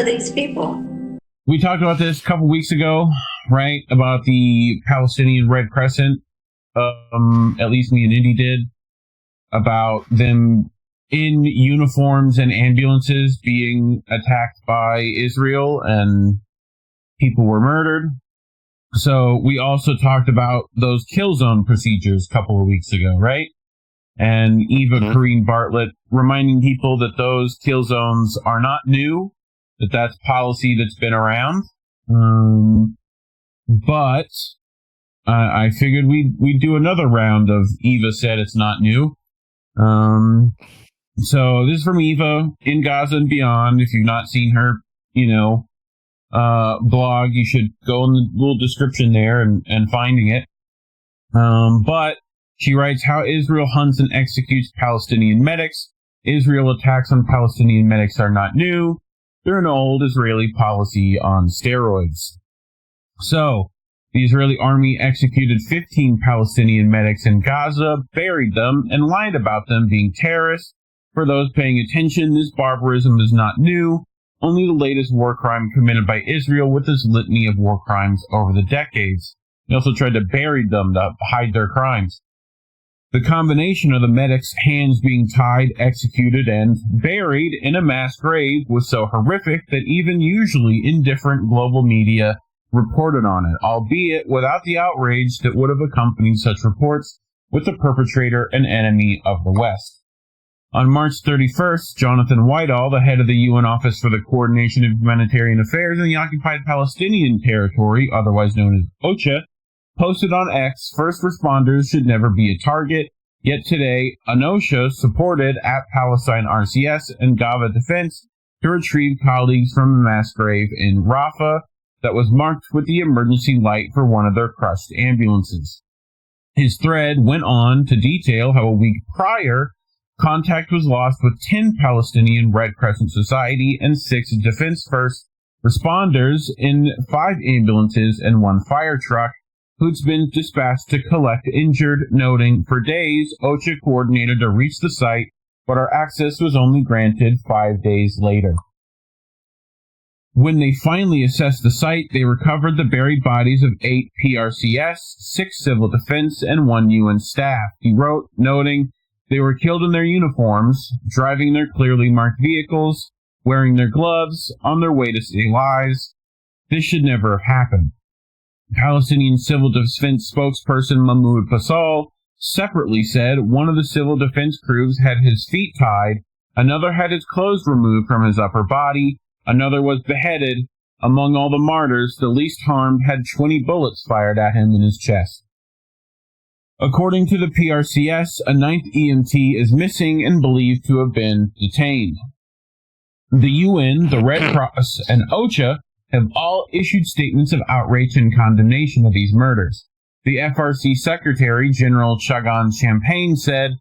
are these people? We talked about this a couple weeks ago, right? About the Palestinian Red Crescent. At least me and Indy did. About them in uniforms and ambulances being attacked by Israel and people were murdered. So we also talked about those kill zone procedures a couple of weeks ago, right? And Eva Kareen Bartlett reminding people that those kill zones are not new, that that's policy that's been around. But I figured we'd do another round of Eva said it's not new. So this is from Eva in Gaza and beyond. If you've not seen her, blog, you should go in the little description there and finding it. But she writes how Israel hunts and executes Palestinian medics. Israel attacks on Palestinian medics are not new. They're an old Israeli policy on steroids. So, the Israeli army executed 15 Palestinian medics in Gaza, buried them, and lied about them being terrorists. For those paying attention, this barbarism is not new, only the latest war crime committed by Israel with this litany of war crimes over the decades. They also tried to bury them to hide their crimes. The combination of the medics' hands being tied, executed, and buried in a mass grave was so horrific that even usually indifferent global media reported on it, albeit without the outrage that would have accompanied such reports, with the perpetrator an enemy of the West. On March 31st, Jonathan Whitehall, the head of the UN Office for the Coordination of Humanitarian Affairs in the Occupied Palestinian Territory, otherwise known as OCHA, posted on X, first responders should never be a target, yet today, OCHA supported at Palestine RCS and Gava Defense to retrieve colleagues from a mass grave in Rafah that was marked with the emergency light for one of their crushed ambulances. His thread went on to detail how a week prior, contact was lost with 10 Palestinian Red Crescent Society and 6 Defense First responders in 5 ambulances and 1 fire truck, who'd been dispatched to collect injured, noting, for days, OCHA coordinated to reach the site, but our access was only granted 5 days later. When they finally assessed the site, they recovered the buried bodies of 8 PRCS, 6 civil defense, and 1 UN staff. He wrote, noting, they were killed in their uniforms, driving their clearly marked vehicles, wearing their gloves, on their way to save lives. This should never have happened. Palestinian Civil Defense spokesperson Mahmoud Fasal separately said one of the civil defense crews had his feet tied, another had his clothes removed from his upper body, another was beheaded. Among all the martyrs, the least harmed had 20 bullets fired at him in his chest. According to the PRCS, a 9th EMT is missing and believed to have been detained. The UN, the Red Cross, and OCHA have all issued statements of outrage and condemnation of these murders. The FRC Secretary General Chagan Champagne said,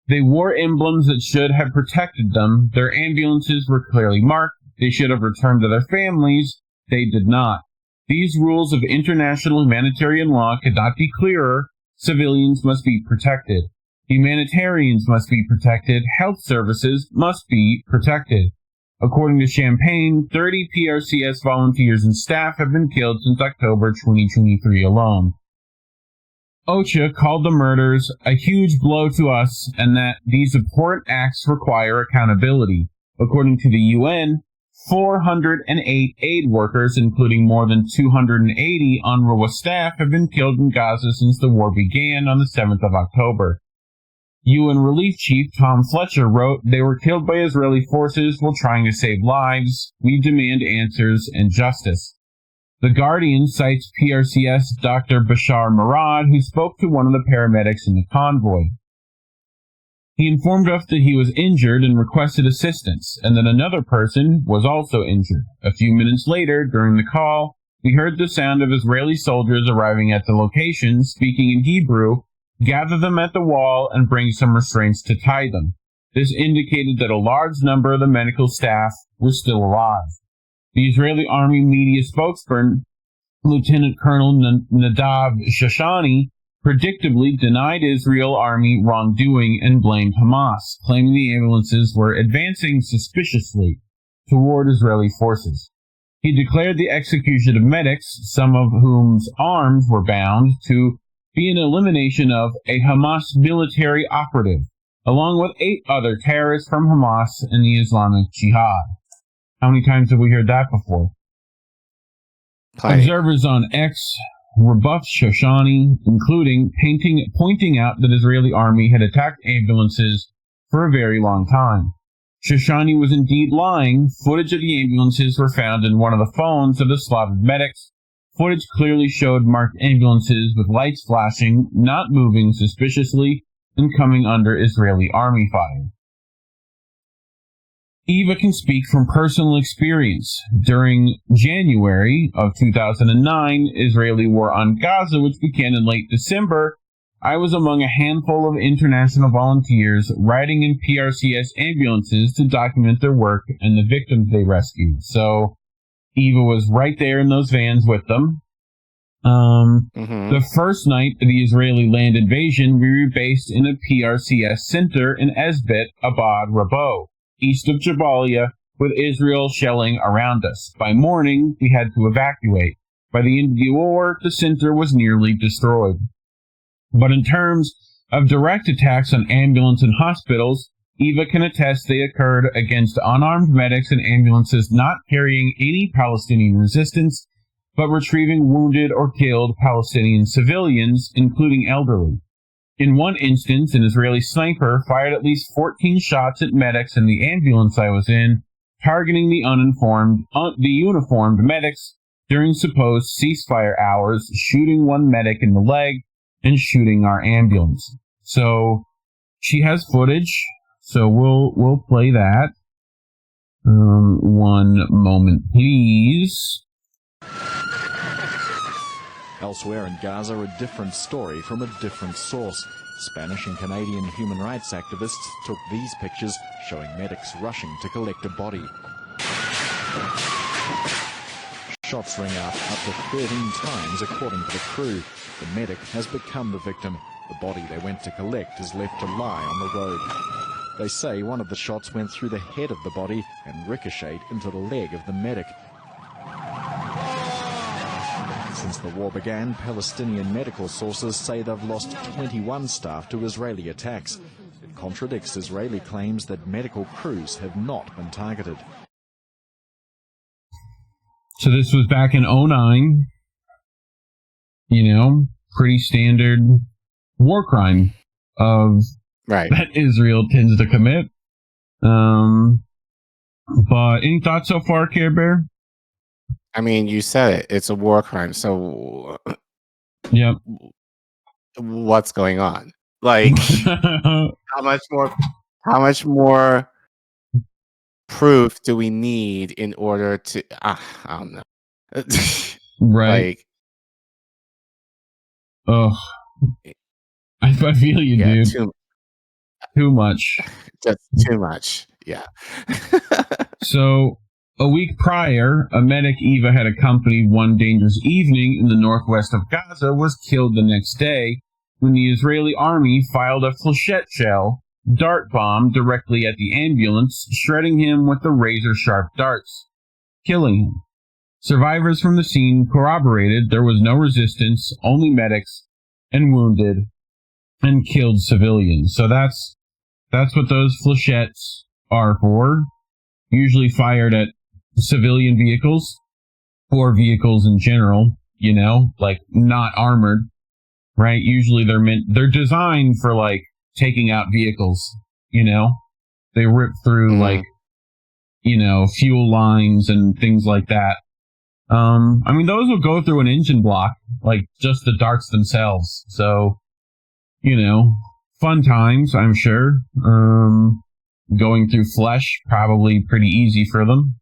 they wore emblems that should have protected them. Their ambulances were clearly marked. They should have returned to their families. They did not. These rules of international humanitarian law could not be clearer. Civilians must be protected. Humanitarians must be protected. Health services must be protected. According to Champagne, 30 PRCS volunteers and staff have been killed since October 2023 alone. OCHA called the murders a huge blow to us and that these abhorrent acts require accountability. According to the UN, 408 aid workers, including more than 280 UNRWA staff, have been killed in Gaza since the war began on the 7th of October. UN Relief Chief Tom Fletcher wrote, they were killed by Israeli forces while trying to save lives. We demand answers and justice. The Guardian cites PRCS Dr. Bashar Murad, who spoke to one of the paramedics in the convoy. He informed us that he was injured and requested assistance, and that another person was also injured. A few minutes later, during the call, we heard the sound of Israeli soldiers arriving at the location, speaking in Hebrew, gather them at the wall and bring some restraints to tie them. This indicated that a large number of the medical staff was still alive. The Israeli Army media spokesperson, Lieutenant Colonel Nadav Shashani, predictably denied Israel Army wrongdoing and blamed Hamas, claiming the ambulances were advancing suspiciously. toward Israeli forces. He declared the execution of medics, some of whom's arms were bound, to be an elimination of a Hamas military operative, along with 8 other terrorists from Hamas and the Islamic Jihad. How many times have we heard that before? Plenty. Observers on X rebuffed Shoshani, including pointing out that the Israeli army had attacked ambulances for a very long time. Shoshani was indeed lying. Footage of the ambulances were found in one of the phones of the slaughtered medics. Footage clearly showed marked ambulances with lights flashing, not moving suspiciously, and coming under Israeli army fire. Eva can speak from personal experience. During January of 2009, Israeli war on Gaza, which began in late December, I was among a handful of international volunteers riding in PRCS ambulances to document their work and the victims they rescued. So Eva was right there in those vans with them. The first night of the Israeli land invasion, we were based in a PRCS center in Esbit Abad Rabo, east of Jabalia, with Israel shelling around us. By morning, we had to evacuate. By the end of the war, the center was nearly destroyed. But in terms of direct attacks on ambulance and hospitals, Eva can attest they occurred against unarmed medics and ambulances not carrying any Palestinian resistance, but retrieving wounded or killed Palestinian civilians, including elderly. In one instance, an Israeli sniper fired at least 14 shots at medics in the ambulance I was in, targeting the uniformed medics during supposed ceasefire hours, shooting one medic in the leg and shooting our ambulance. So she has footage, so we'll play that. One moment, please. Elsewhere in Gaza, a different story from a different source. Spanish and Canadian human rights activists took these pictures showing medics rushing to collect a body. Shots ring out up to 13 times according to the crew. The medic has become the victim. The body they went to collect is left to lie on the road. They say one of the shots went through the head of the body and ricocheted into the leg of the medic. Since the war began, Palestinian medical sources say they've lost 21 staff to Israeli attacks. It contradicts Israeli claims that medical crews have not been targeted. So this was back in 2009. You know, pretty standard war crime of that Israel tends to commit. But any thoughts so far, Care Bear? I mean, you said it. It's a war crime. So, yep. What's going on? Like, how much more proof do we need in order to? I don't know. Right. Like, oh, I feel you, dude. Too much. Just too much. Yeah. So, a week prior, a medic Eva had accompanied one dangerous evening in the northwest of Gaza was killed the next day when the Israeli army fired a flechette shell dart bomb directly at the ambulance, shredding him with the razor-sharp darts, killing him. Survivors from the scene corroborated there was no resistance, only medics, and wounded and killed civilians. So that's what those flechettes are for. Usually fired at civilian vehicles or vehicles in general, you know, like not armored, right? Usually they're designed for like taking out vehicles, you know, they rip through like, you know, fuel lines and things like that. I mean, those will go through an engine block, like just the darts themselves. So, you know, fun times, I'm sure. Going through flesh, probably pretty easy for them.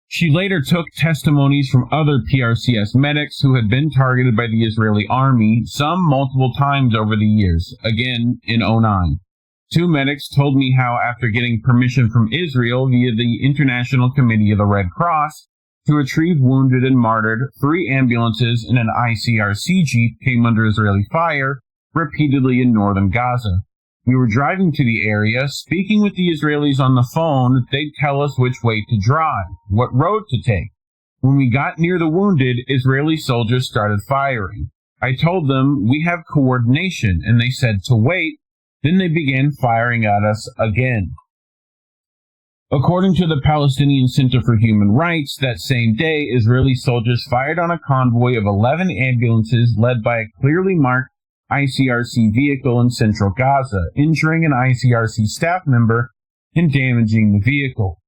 She later took testimonies from other PRCS medics who had been targeted by the Israeli army, some multiple times over the years, again in 2009. 2 medics told me how after getting permission from Israel via the International Committee of the Red Cross to retrieve wounded and martyred, 3 ambulances and an ICRC jeep came under Israeli fire repeatedly in northern Gaza. We were driving to the area, speaking with the Israelis on the phone. They'd tell us which way to drive, what road to take. When we got near the wounded, Israeli soldiers started firing. I told them we have coordination, and they said to wait. Then they began firing at us again. According to the Palestinian Center for Human Rights, that same day, Israeli soldiers fired on a convoy of 11 ambulances led by a clearly marked ICRC vehicle in central Gaza, injuring an ICRC staff member and damaging the vehicle.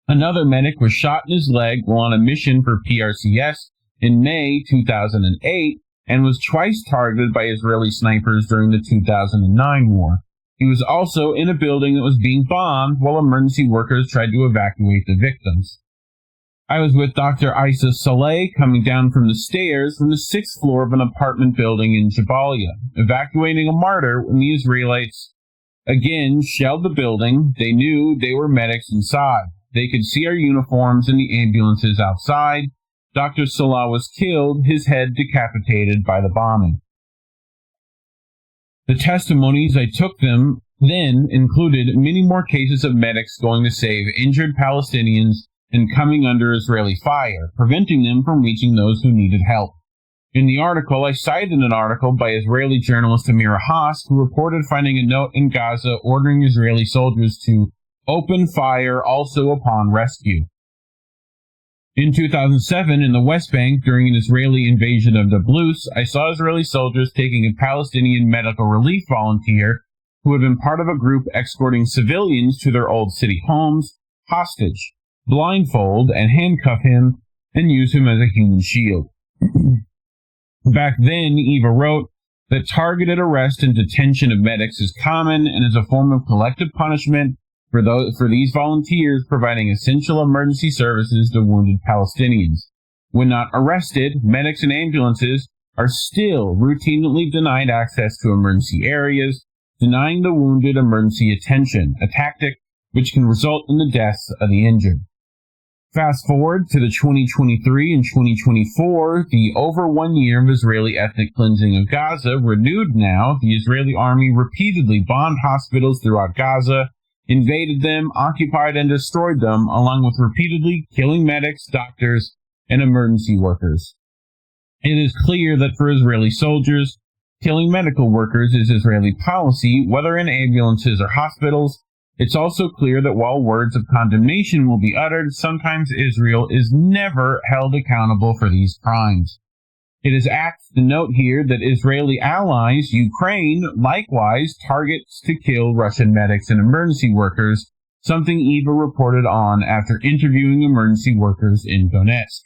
Another medic was shot in his leg while on a mission for PRCS in May 2008 and was twice targeted by Israeli snipers during the 2009 war. He was also in a building that was being bombed while emergency workers tried to evacuate the victims. I was with Dr. Isa Saleh coming down from the stairs from the 6th floor of an apartment building in Jabalia, evacuating a martyr when the Israelites again shelled the building. They knew they were medics inside. They could see our uniforms in the ambulances outside. Dr. Salah was killed, his head decapitated by the bombing. The testimonies I took them then included many more cases of medics going to save injured Palestinians and coming under Israeli fire, preventing them from reaching those who needed help. In the article, I cited an article by Israeli journalist Amira Haas, who reported finding a note in Gaza ordering Israeli soldiers to open fire also upon rescue. In 2007, in the West Bank, during an Israeli invasion of Nablus, I saw Israeli soldiers taking a Palestinian medical relief volunteer who had been part of a group escorting civilians to their old city homes, hostage, blindfold and handcuff him, and use him as a human shield. Back then, Eva wrote that targeted arrest and detention of medics is common and is a form of collective punishment for these volunteers providing essential emergency services to wounded Palestinians. When not arrested, medics and ambulances are still routinely denied access to emergency areas, denying the wounded emergency attention, a tactic which can result in the deaths of the injured. Fast forward to the 2023 and 2024, the over 1 year of Israeli ethnic cleansing of Gaza renewed now. The Israeli army repeatedly bombed hospitals throughout Gaza, invaded them, occupied and destroyed them, along with repeatedly killing medics, doctors, and emergency workers. It is clear that for Israeli soldiers, killing medical workers is Israeli policy, whether in ambulances or hospitals. It's also clear that while words of condemnation will be uttered, sometimes Israel is never held accountable for these crimes. It is apt to note here that Israeli allies, Ukraine, likewise targets to kill Russian medics and emergency workers, something Eva reported on after interviewing emergency workers in Donetsk.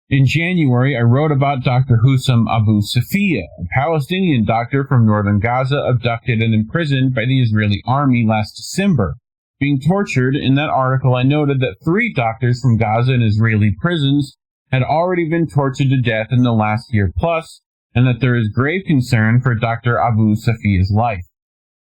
In January, I wrote about Dr. Hussam Abu Safia, a Palestinian doctor from northern Gaza abducted and imprisoned by the Israeli army last December. Being tortured, in that article I noted that 3 doctors from Gaza and Israeli prisons had already been tortured to death in the last year plus, and that there is grave concern for Dr. Abu Safia's life.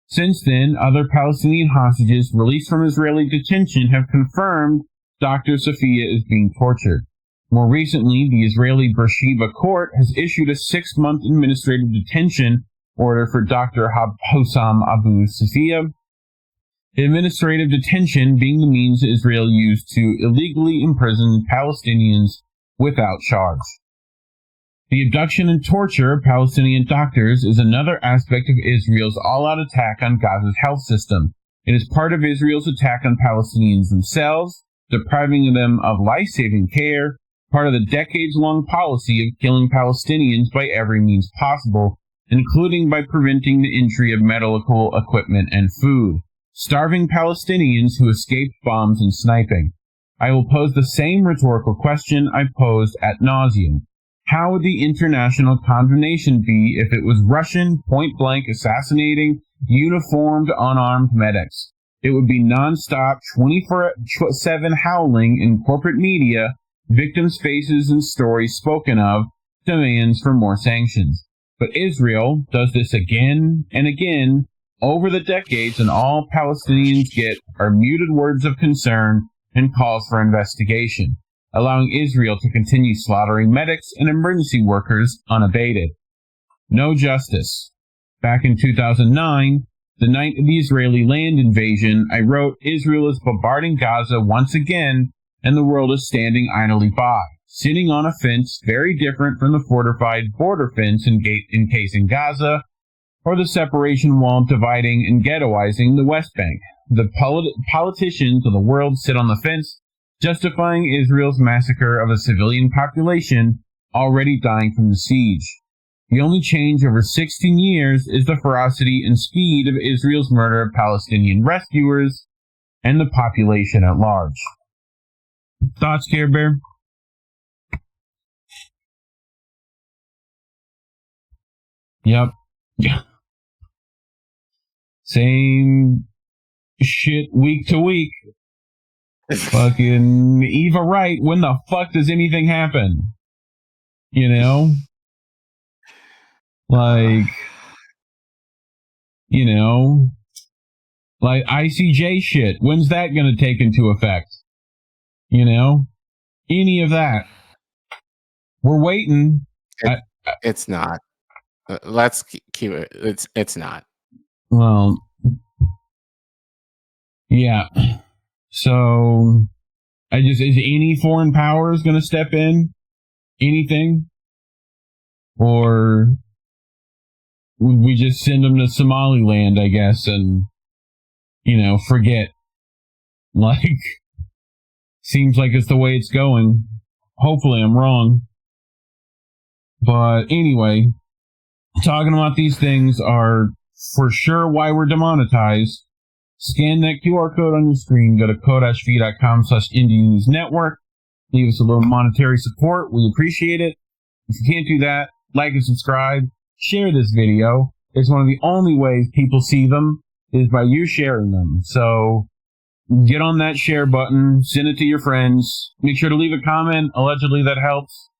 Since then, other Palestinian hostages released from Israeli detention have confirmed Dr. Safia is being tortured. More recently, the Israeli Beersheba court has issued a 6-month administrative detention order for Dr. Hussam Abu Safia. Administrative detention being the means Israel used to illegally imprison Palestinians without charge. The abduction and torture of Palestinian doctors is another aspect of Israel's all-out attack on Gaza's health system. It is part of Israel's attack on Palestinians themselves, depriving them of life-saving care, part of the decades-long policy of killing Palestinians by every means possible, including by preventing the entry of medical equipment and food, starving Palestinians who escaped bombs and sniping. I will pose the same rhetorical question I posed ad nauseum. How would the international condemnation be if it was Russian, point-blank assassinating, uniformed, unarmed medics? It would be non-stop, 24/7 howling in corporate media, victims' faces and stories spoken of, demands for more sanctions. But Israel does this again and again over the decades, and all Palestinians get are muted words of concern and calls for investigation, allowing Israel to continue slaughtering medics and emergency workers unabated. No justice. back in 2009, the night of the Israeli land invasion, I wrote, Israel is bombarding Gaza once again, and the world is standing idly by, sitting on a fence very different from the fortified border fence encasing Gaza, or the separation wall dividing and ghettoizing the West Bank. The politicians of the world sit on the fence, justifying Israel's massacre of a civilian population already dying from the siege. The only change over 16 years is the ferocity and speed of Israel's murder of Palestinian rescuers and the population at large. Thoughts, Care Bear? Yep. Same shit week to week. Fucking Eva Wright, when the fuck does anything happen? You know? Like, you know, like ICJ shit. When's that going to take into effect? You know? Any of that. We're waiting. It's not. Let's keep it. It's not. Well, yeah. So, is any foreign powers going to step in? Anything? Or would we just send them to Somaliland, I guess, and, you know, forget? Like, seems like it's the way it's going. Hopefully I'm wrong. But anyway, talking about these things are for sure why we're demonetized. Scan that QR code on your screen. Go to ko-fi.com/indienewsnetwork. Leave us a little monetary support. We appreciate it. If you can't do that, like and subscribe. Share this video. It's one of the only ways people see them is by you sharing them. So get on that share button. Send it to your friends. Make sure to leave a comment. Allegedly that helps.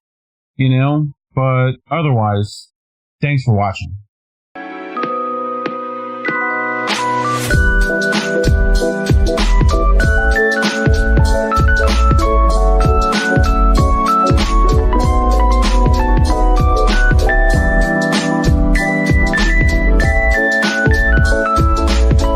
You know? But otherwise, thanks for watching.